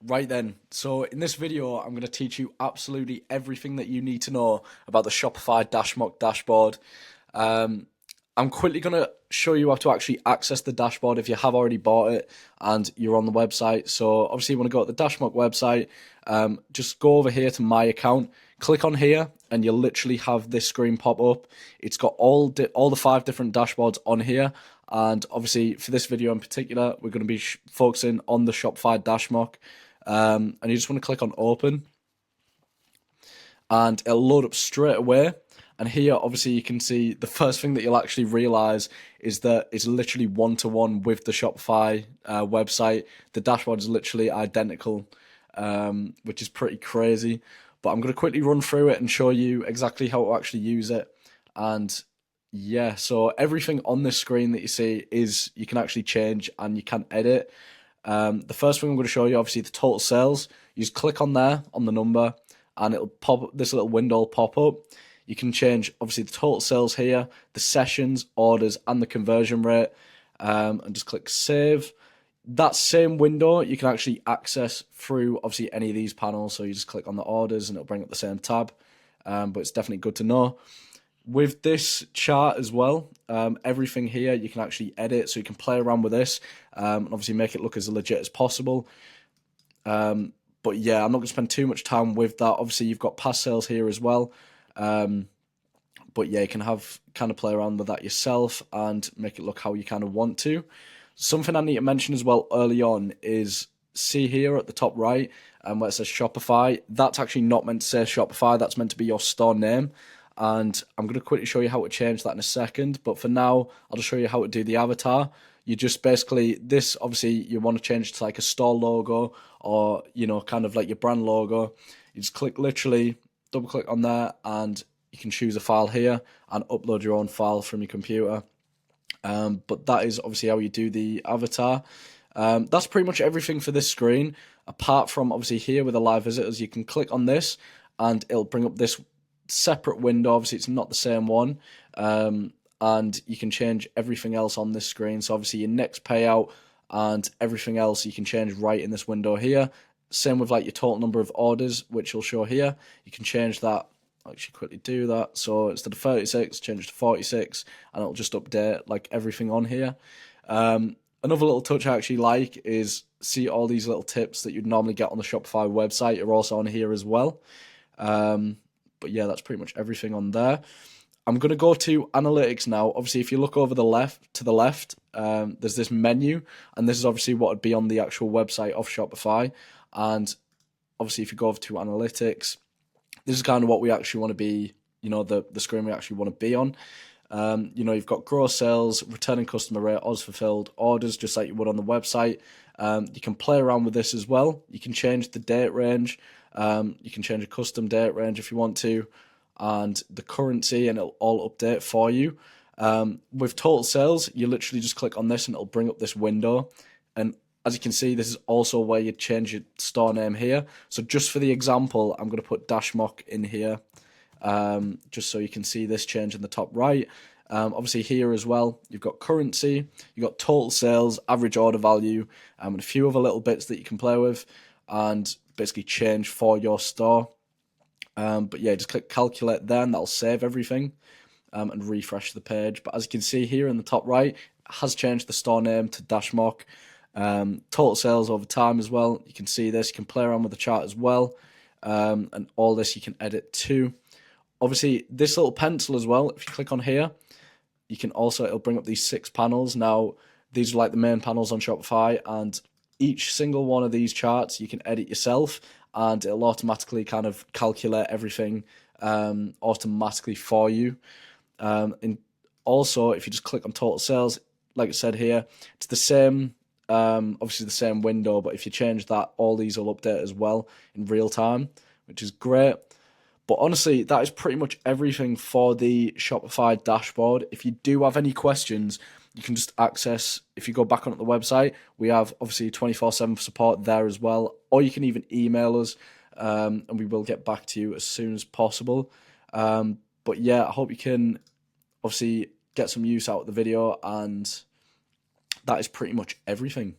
Right then, so in this video, I'm going to teach you absolutely everything that you need to know about the Shopify Dashmock dashboard. Um, I'm quickly going to show you how to actually access the dashboard if you have already bought it and you're on the website. So obviously you want to go to the Dashmock website, just go over here to my account, click on here, and you'll literally have this screen pop up. It's got all the 5 different dashboards on here. And obviously for this video in particular, we're going to be focusing on the Shopify Dashmock. And you just want to click on open and it'll load up straight away. And here, obviously, you can see the first thing that you'll actually realize is that it's literally one-to-one with the Shopify website. The dashboard is literally identical, which is pretty crazy. But I'm going to quickly run through it and show you exactly how to actually use it. And yeah, so everything on this screen that you see is you can actually change and you can edit. The first thing I'm going to show you, obviously, the total sales. You just click on there on the number, and it'll pop up, this little window will pop up. You can change, obviously, the total sales here, the sessions, orders, and the conversion rate, and just click save. That same window you can actually access through, obviously, any of these panels. So you just click on the orders, and it'll bring up the same tab. But it's definitely good to know. With this chart as well, everything here you can actually edit, so you can play around with this and obviously make it look as legit as possible. But yeah, I'm not going to spend too much time with that. Obviously, you've got past sales here as well. But yeah, you can kind of play around with that yourself and make it look how you kind of want to. Something I need to mention as well early on is, see here at the top right, where it says Shopify. That's actually not meant to say Shopify. That's meant to be your store name. And I'm going to quickly show you how to change that in a second. But for now, I'll just show you how to do the avatar. You just basically, this obviously you want to change to like a store logo or, you know, kind of like your brand logo. You just click, literally double click on there, and you can choose a file here and upload your own file from your computer. But that is obviously how you do the avatar. That's pretty much everything for this screen, apart from obviously here with the live visitors. You can click on this and it'll bring up this separate window. Obviously it's not the same one, and you can change everything else on this screen. So obviously your next payout and everything else you can change right in this window here. Same with like your total number of orders, which will show here. You can change that. I'll actually quickly do that. So instead of 36, change it to 46, and it'll just update like everything on here. Another little touch I actually like is, see all these little tips that you'd normally get on the Shopify website are also on here as well. But yeah, that's pretty much everything on there. I'm going to go to analytics now. Obviously, if you look over to the left, there's this menu, and this is obviously what would be on the actual website of Shopify. And obviously, if you go over to analytics, this is kind of what we actually want to be, you know, the screen we actually want to be on. You know, you've got gross sales, returning customer rate, odds fulfilled, orders, just like you would on the website. You can play around with this as well. You can change the date range. You can change a custom date range if you want to, and the currency, and it'll all update for you. With total sales, you literally just click on this and it'll bring up this window. And as you can see, this is also where you change your store name here. So just for the example, I'm going to put Dashmock in here, just so you can see this change in the top right. Obviously here as well, you've got currency, you've got total sales, average order value, and a few other little bits that you can play with and basically change for your store. But yeah, just click calculate there, and that'll save everything, and refresh the page. But as you can see here in the top right, it has changed the store name to Dashmock. Total sales over time as well. You can see this. You can play around with the chart as well, and all this you can edit too. Obviously, this little pencil as well, if you click on here, you can also, it'll bring up these 6 panels. Now, these are like the main panels on Shopify, and each single one of these charts you can edit yourself, and it'll automatically kind of calculate everything automatically for you. And also, if you just click on total sales, like I said here, it's the same, obviously the same window, but if you change that, all these will update as well in real time, which is great. But honestly, that is pretty much everything for the Shopify dashboard. If you do have any questions, you can just access, if you go back on the website, we have obviously 24/7 support there as well, or you can even email us, and we will get back to you as soon as possible. But yeah, I hope you can obviously get some use out of the video, and that is pretty much everything.